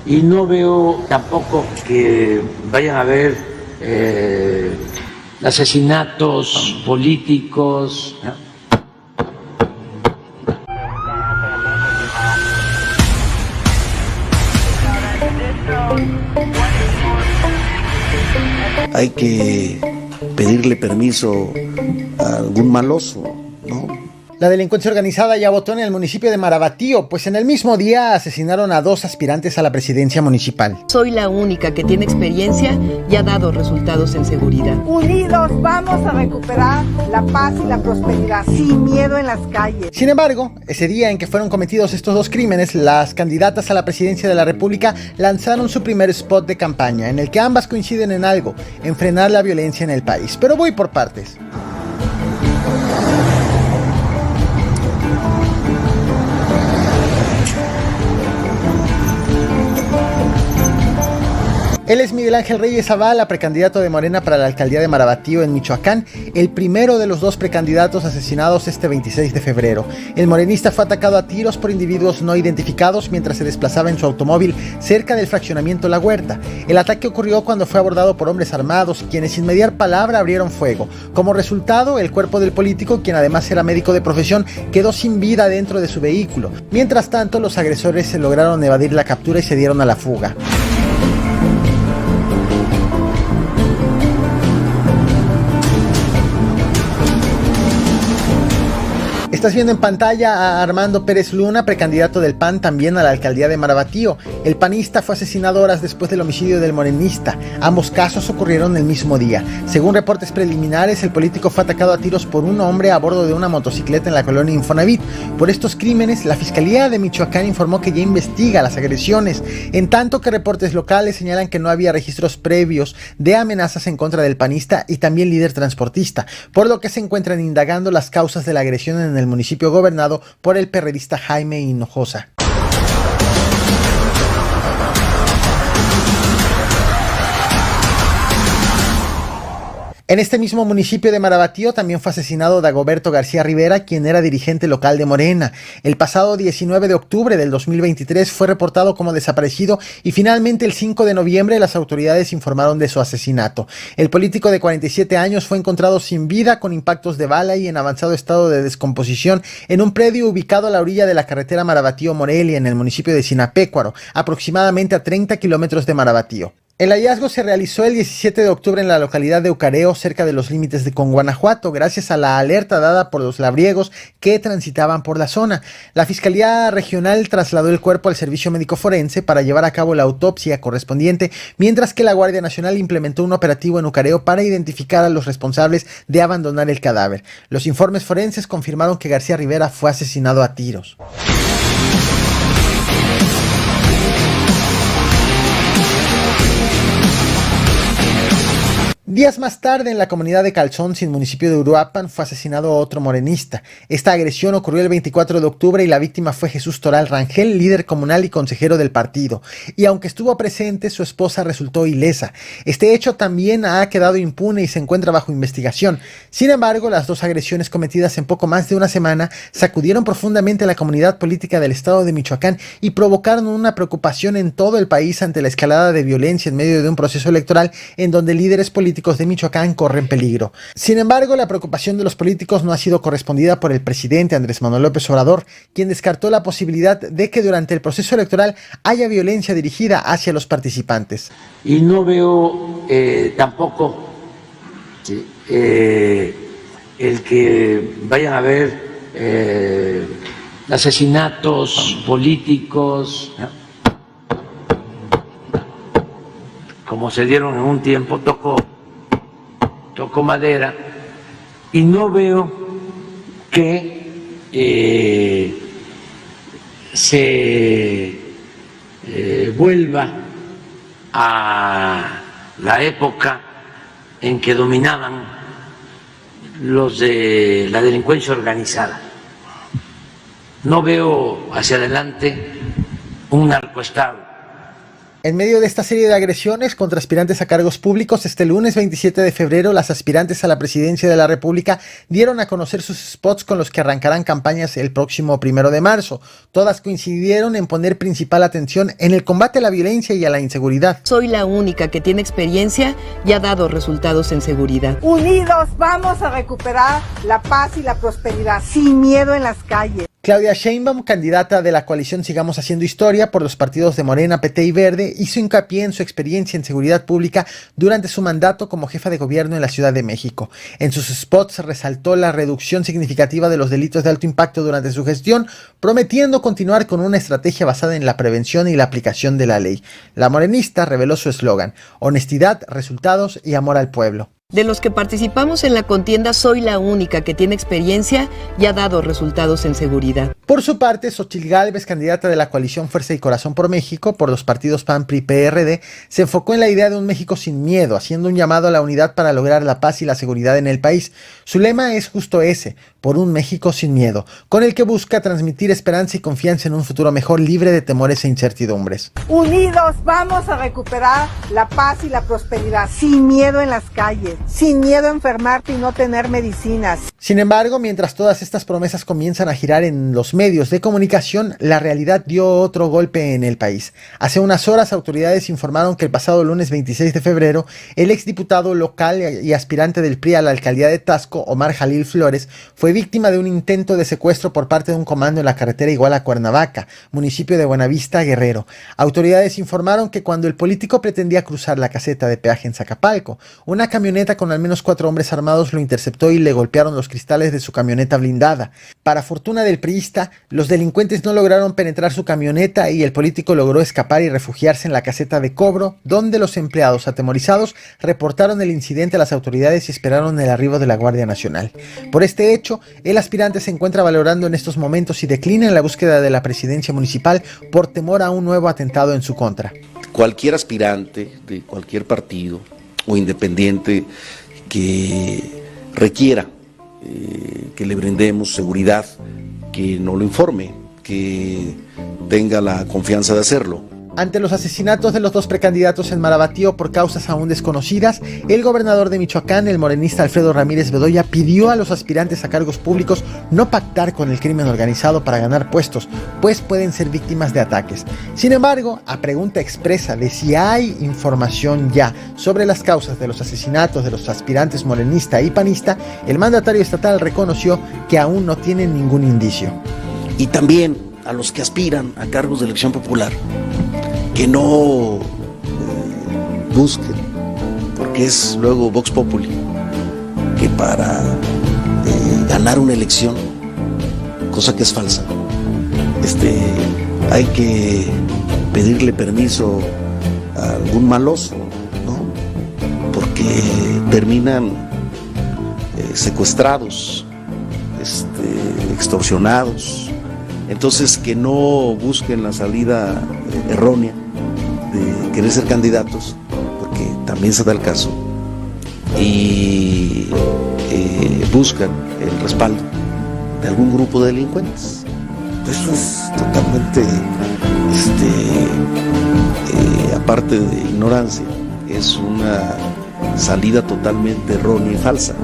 y no veo tampoco que vayan a haber asesinatos políticos. Hay que pedirle permiso a algún maloso, ¿no? La delincuencia organizada ya votó en el municipio de Marabatío, pues en el mismo día asesinaron a 2 aspirantes a la presidencia municipal. Soy la única que tiene experiencia y ha dado resultados en seguridad. Unidos vamos a recuperar la paz y la prosperidad, sin miedo en las calles. Sin embargo, ese día en que fueron cometidos estos 2 crímenes, las candidatas a la presidencia de la República lanzaron su primer spot de campaña, en el que ambas coinciden en algo, en frenar la violencia en el país. Pero voy por partes. Él es Miguel Ángel Reyes Zavala, precandidato de Morena para la alcaldía de Marabatío en Michoacán, el primero de los 2 precandidatos asesinados este 26 de febrero. El morenista fue atacado a tiros por individuos no identificados mientras se desplazaba en su automóvil cerca del fraccionamiento La Huerta. El ataque ocurrió cuando fue abordado por hombres armados, quienes sin mediar palabra abrieron fuego. Como resultado, el cuerpo del político, quien además era médico de profesión, quedó sin vida dentro de su vehículo. Mientras tanto, los agresores se lograron evadir la captura y se dieron a la fuga. Estás viendo en pantalla a Armando Pérez Luna, precandidato del PAN también a la alcaldía de Marabatío. El panista fue asesinado horas después del homicidio del morenista. Ambos casos ocurrieron el mismo día. Según reportes preliminares, el político fue atacado a tiros por un hombre a bordo de una motocicleta en la colonia Infonavit. Por estos crímenes, la Fiscalía de Michoacán informó que ya investiga las agresiones, en tanto que reportes locales señalan que no había registros previos de amenazas en contra del panista y también líder transportista, por lo que se encuentran indagando las causas de la agresión en el municipio gobernado por el perredista Jaime Hinojosa. En este mismo municipio de Marabatío también fue asesinado Dagoberto García Rivera, quien era dirigente local de Morena. El pasado 19 de octubre del 2023 fue reportado como desaparecido y finalmente el 5 de noviembre las autoridades informaron de su asesinato. El político de 47 años fue encontrado sin vida con impactos de bala y en avanzado estado de descomposición en un predio ubicado a la orilla de la carretera Marabatío-Morelia en el municipio de Sinapecuaro, aproximadamente a 30 kilómetros de Marabatío. El hallazgo se realizó el 17 de octubre en la localidad de Ucareo, cerca de los límites con Guanajuato, gracias a la alerta dada por los labriegos que transitaban por la zona. La Fiscalía Regional trasladó el cuerpo al Servicio Médico Forense para llevar a cabo la autopsia correspondiente, mientras que la Guardia Nacional implementó un operativo en Ucareo para identificar a los responsables de abandonar el cadáver. Los informes forenses confirmaron que García Rivera fue asesinado a tiros. Días más tarde, en la comunidad de Calzón, municipio de Uruapan, fue asesinado otro morenista. Esta agresión ocurrió el 24 de octubre y la víctima fue Jesús Toral Rangel, líder comunal y consejero del partido. Y aunque estuvo presente, su esposa resultó ilesa. Este hecho también ha quedado impune y se encuentra bajo investigación. Sin embargo, las 2 agresiones cometidas en poco más de una semana sacudieron profundamente a la comunidad política del estado de Michoacán y provocaron una preocupación en todo el país ante la escalada de violencia en medio de un proceso electoral en donde líderes políticos de Michoacán corren peligro. Sin embargo, la preocupación de los políticos no ha sido correspondida por el presidente Andrés Manuel López Obrador, quien descartó la posibilidad de que durante el proceso electoral haya violencia dirigida hacia los participantes. Y no veo tampoco el que vayan a haber asesinatos políticos, como se dieron en un tiempo. Toco madera, y no veo que se vuelva a la época en que dominaban los de la delincuencia organizada. No veo hacia adelante un narcoestado. En medio de esta serie de agresiones contra aspirantes a cargos públicos, este lunes 27 de febrero, las aspirantes a la presidencia de la República dieron a conocer sus spots con los que arrancarán campañas el próximo 1 de marzo. Todas coincidieron en poner principal atención en el combate a la violencia y a la inseguridad. Soy la única que tiene experiencia y ha dado resultados en seguridad. Unidos vamos a recuperar la paz y la prosperidad, sin miedo en las calles. Claudia Sheinbaum, candidata de la coalición Sigamos Haciendo Historia por los partidos de Morena, PT y Verde, hizo hincapié en su experiencia en seguridad pública durante su mandato como jefa de gobierno en la Ciudad de México. En sus spots resaltó la reducción significativa de los delitos de alto impacto durante su gestión, prometiendo continuar con una estrategia basada en la prevención y la aplicación de la ley. La morenista reveló su eslogan: honestidad, resultados y amor al pueblo. De los que participamos en la contienda, soy la única que tiene experiencia y ha dado resultados en seguridad. Por su parte, Xóchitl Gálvez, candidata de la coalición Fuerza y Corazón por México por los partidos PAN, PRI, PRD, se enfocó en la idea de un México sin miedo, haciendo un llamado a la unidad para lograr la paz y la seguridad en el país. Su lema es justo ese: por un México sin miedo, con el que busca transmitir esperanza y confianza en un futuro mejor, libre de temores e incertidumbres. Unidos vamos a recuperar la paz y la prosperidad, sin miedo en las calles, sin miedo a enfermarte y no tener medicinas. Sin embargo, mientras todas estas promesas comienzan a girar en los medios de comunicación, la realidad dio otro golpe en el país. Hace unas horas, autoridades informaron que el pasado lunes 26 de febrero, el exdiputado local y aspirante del PRI a la alcaldía de Taxco, Omar Jalil Flores, fue víctima de un intento de secuestro por parte de un comando en la carretera Iguala-Cuernavaca, municipio de Buenavista, Guerrero. Autoridades informaron que cuando el político pretendía cruzar la caseta de peaje en Zacapalco, una camioneta con al menos 4 hombres armados lo interceptó y le golpearon los cristales de su camioneta blindada. Para fortuna del priista, los delincuentes no lograron penetrar su camioneta y el político logró escapar y refugiarse en la caseta de cobro, donde los empleados, atemorizados, reportaron el incidente a las autoridades y esperaron el arribo de la Guardia Nacional. Por este hecho, el aspirante se encuentra valorando en estos momentos y declina en la búsqueda de la presidencia municipal por temor a un nuevo atentado en su contra. Cualquier aspirante de cualquier partido o independiente que requiera que le brindemos seguridad, que nos lo informe, que tenga la confianza de hacerlo. Ante los asesinatos de los 2 precandidatos en Marabatío por causas aún desconocidas, el gobernador de Michoacán, el morenista Alfredo Ramírez Bedoya, pidió a los aspirantes a cargos públicos no pactar con el crimen organizado para ganar puestos, pues pueden ser víctimas de ataques. Sin embargo, a pregunta expresa de si hay información ya sobre las causas de los asesinatos de los aspirantes morenista y panista, el mandatario estatal reconoció que aún no tienen ningún indicio. Y también a los que aspiran a cargos de elección popular, que no busquen, porque es luego Vox Populi, que para ganar una elección, cosa que es falsa, hay que pedirle permiso a algún maloso, ¿no? Porque terminan secuestrados, extorsionados. Entonces, que no busquen la salida errónea de querer ser candidatos, porque también se da el caso, y buscan el respaldo de algún grupo de delincuentes. Eso es totalmente, aparte de ignorancia, es una salida totalmente errónea y falsa.